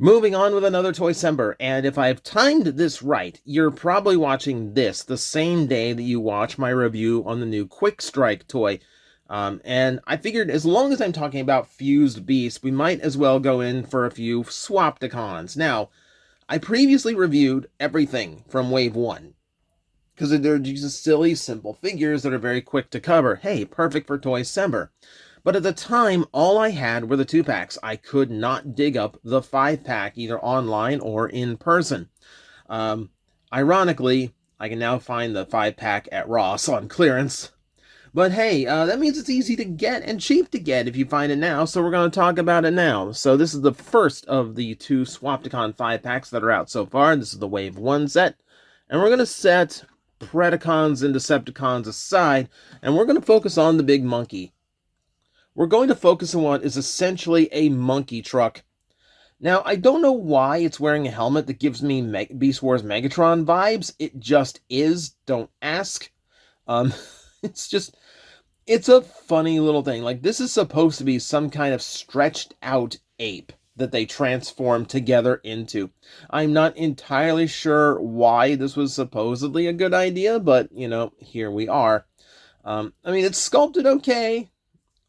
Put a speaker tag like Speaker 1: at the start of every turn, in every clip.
Speaker 1: Moving on with another Toycember, and if I've timed this right, you're probably watching this the same day that you watch my review on the new Quick Strike toy. And I figured as long as I'm talking about fused beasts, we might as well go in for a few Swapticons. Now, I previously reviewed everything from Wave 1, because they're just silly, simple figures that are very quick to cover. Hey, perfect for Toycember. But at the time, all I had were the 2-packs. I could not dig up the 5-pack, either online or in person. Ironically, I can now find the 5-pack at Ross on clearance. But hey, that means it's easy to get and cheap to get if you find it now, so we're going to talk about it now. So this is the first of the 2 Swapticon 5-packs that are out so far. This is the Wave 1 set. And we're going to set Predacons and Decepticons aside, and we're going to focus on the big monkey. We're going to focus on what is essentially a monkey truck. Now, I don't know why it's wearing a helmet that gives me Beast Wars Megatron vibes. It just is. Don't ask. It's a funny little thing. Like, this is supposed to be some kind of stretched out ape that they transform together into. I'm not entirely sure why this was supposedly a good idea, but, you know, here we are. I mean, it's sculpted okay.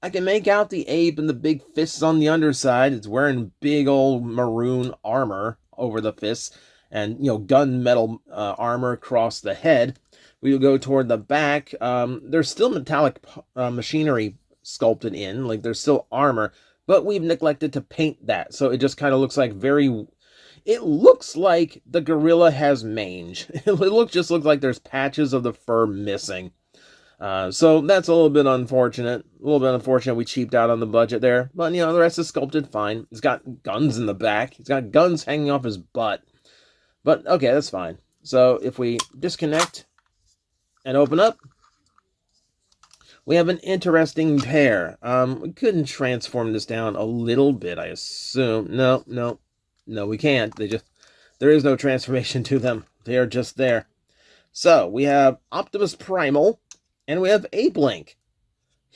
Speaker 1: I can make out the ape and the big fists on the underside. It's wearing big old maroon armor over the fists and, you know, gunmetal armor across the head. We will go toward the back. There's still metallic machinery sculpted in, like there's still armor, but we've neglected to paint that. So it just kind of looks like it looks like the gorilla has mange. It just looks like there's patches of the fur missing. So that's a little bit unfortunate. A little bit unfortunate we cheaped out on the budget there. But, you know, the rest is sculpted fine. He's got guns in the back. He's got guns hanging off his butt. But, okay, that's fine. So if we disconnect and open up, we have an interesting pair. We couldn't transform this down a little bit, I assume. No, we can't. There is no transformation to them. They are just there. So we have Optimus Primal. And we have Apelink.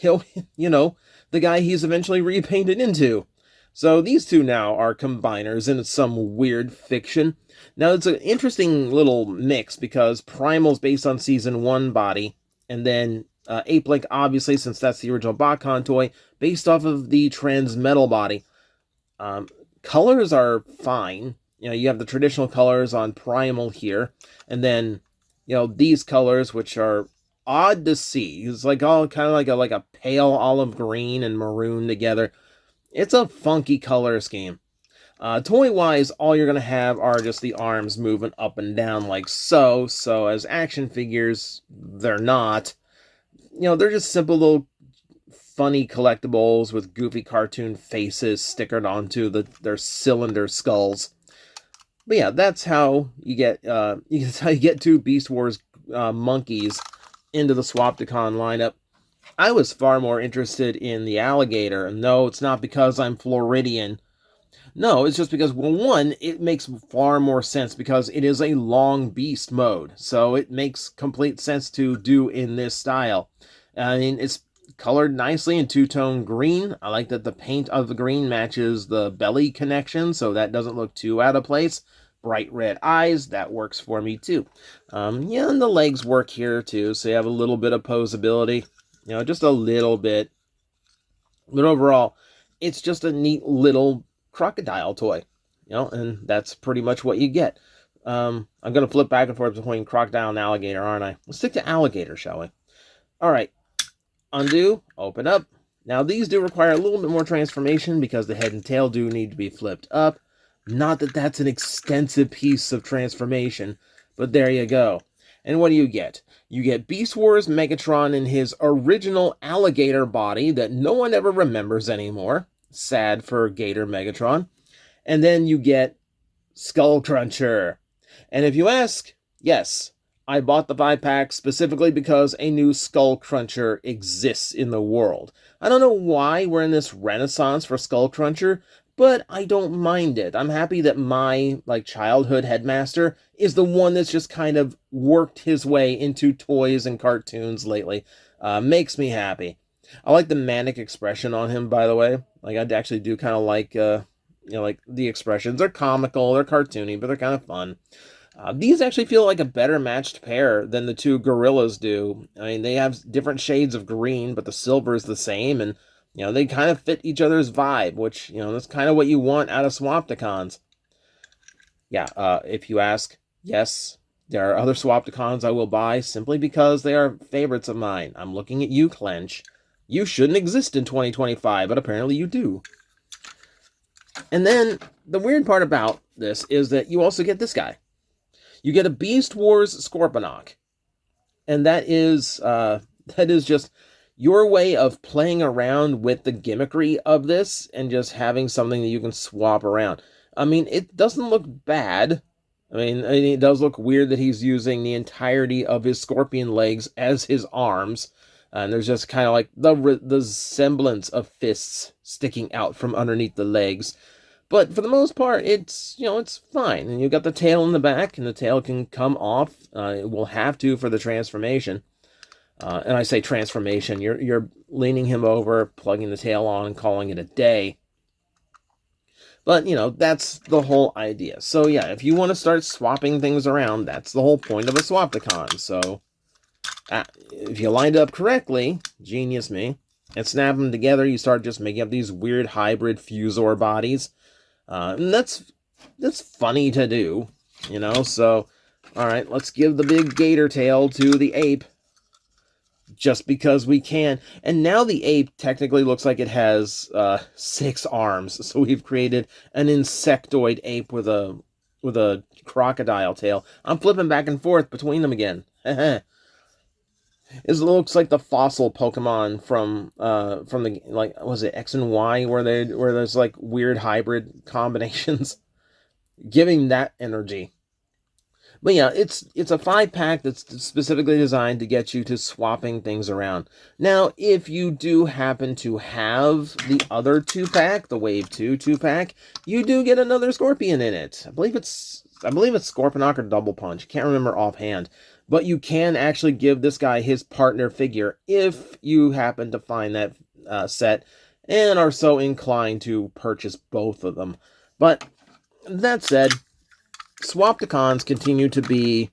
Speaker 1: You know, the guy he's eventually repainted into. So these two now are combiners in some weird fiction. Now it's an interesting little mix because Primal's based on Season 1 body. And then Apelink, obviously, since that's the original Botcon toy, based off of the Transmetal body. Colors are fine. You know, you have the traditional colors on Primal here. And then, you know, these colors, which are odd to see. It's like all kind of like a pale olive green and maroon together. It's a funky color scheme. Toy-wise, all you're going to have are just the arms moving up and down like so. So as action figures, they're not. You know, they're just simple little funny collectibles with goofy cartoon faces stickered onto their cylinder skulls. But yeah, that's how you get two Beast Wars monkeys into the Swapticon lineup. I was far more interested in the Alligator, and no, it's not because I'm Floridian. No, it's just because, well, one, it makes far more sense because it is a long beast mode, so it makes complete sense to do in this style. I mean, it's colored nicely in two-tone green. I like that the paint of the green matches the belly connection, so that doesn't look too out of place. Bright red eyes, that works for me too. Yeah, and the legs work here too, so you have a little bit of posability. You know, just a little bit. But overall, it's just a neat little crocodile toy. You know, and that's pretty much what you get. I'm going to flip back and forth between crocodile and alligator, aren't I? Let's stick to alligator, shall we? Alright, undo, open up. Now, these do require a little bit more transformation because the head and tail do need to be flipped up. Not that that's an extensive piece of transformation, but there you go. And what do you get? You get Beast Wars Megatron in his original alligator body that no one ever remembers anymore. Sad for Gator Megatron. And then you get Skull Cruncher. And if you ask, yes, I bought the 5-pack specifically because a new Skull Cruncher exists in the world. I don't know why we're in this renaissance for Skull Cruncher, but I don't mind it. I'm happy that my, childhood headmaster is the one that's just kind of worked his way into toys and cartoons lately. Makes me happy. I like the manic expression on him, by the way. I actually do kind of like, like the expressions. They're comical, they're cartoony, but they're kind of fun. These actually feel like a better matched pair than the two gorillas do. I mean, they have different shades of green, but the silver is the same, and they kind of fit each other's vibe, which that's kind of what you want out of Swapticons. Yeah, if you ask, yes, there are other Swapticons I will buy simply because they are favorites of mine. I'm looking at you, Clench. You shouldn't exist in 2025, but apparently you do. And then the weird part about this is that you also get this guy. You get a Beast Wars Scorpionok. And that is just your way of playing around with the gimmickry of this and just having something that you can swap around. I mean, it doesn't look bad. I mean, it does look weird that he's using the entirety of his scorpion legs as his arms. And there's just kind of like the semblance of fists sticking out from underneath the legs. But for the most part, it's fine. And you've got the tail in the back, and the tail can come off. It will have to for the transformation. And I say transformation, you're leaning him over, plugging the tail on, and calling it a day. But, that's the whole idea. So, yeah, if you want to start swapping things around, that's the whole point of a Swapticon. So, if you lined up correctly, genius me, and snap them together, you start just making up these weird hybrid Fuzor bodies. And that's funny to do, so, alright, let's give the big gator tail to the ape, just because we can. And now the ape technically looks like it has 6 arms, so we've created an insectoid ape with a crocodile tail. I'm flipping back and forth between them again. It looks like the fossil Pokemon from the, like, was it X and Y, where there's like weird hybrid combinations, giving that energy. But yeah, it's a 5-pack that's specifically designed to get you to swapping things around. Now, if you do happen to have the other 2-pack, the Wave 2 2-pack, you do get another Scorpion in it. I believe it's Scorpionok or Double Punch. Can't remember offhand. But you can actually give this guy his partner figure if you happen to find that set and are so inclined to purchase both of them. But that said, Swapticons continue to be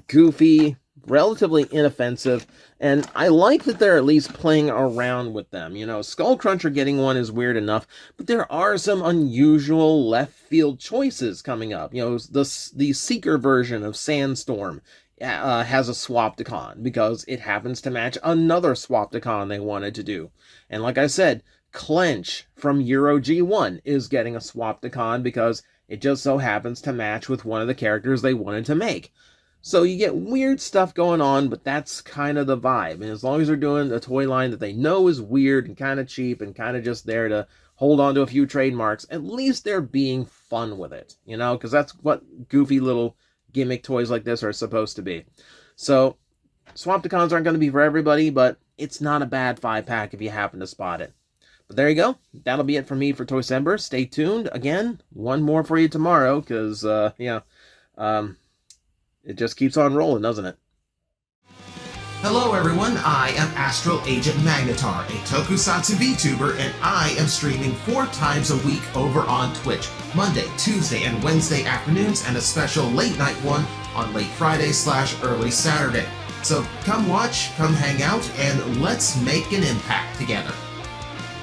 Speaker 1: goofy, relatively inoffensive, and I like that they're at least playing around with them. Skullcruncher getting one is weird enough, but there are some unusual left field choices coming up. The Seeker version of Sandstorm has a Swapticon because it happens to match another Swapticon they wanted to do. And like I said, Clench from Euro G1 is getting a Swapticon because it just so happens to match with one of the characters they wanted to make. So you get weird stuff going on, but that's kind of the vibe. And as long as they're doing a toy line that they know is weird and kind of cheap and kind of just there to hold on to a few trademarks, at least they're being fun with it, because that's what goofy little gimmick toys like this are supposed to be. So Swapticons aren't going to be for everybody, but it's not a bad 5-pack if you happen to spot it. But there you go. That'll be it for me for Toycember. Stay tuned. Again, one more for you tomorrow, because, it just keeps on rolling, doesn't it?
Speaker 2: Hello everyone, I am Astral Agent Magnetar, a Tokusatsu VTuber, and I am streaming 4 times a week over on Twitch, Monday, Tuesday, and Wednesday afternoons, and a special late night one on late Friday/early Saturday. So come watch, come hang out, and let's make an impact together.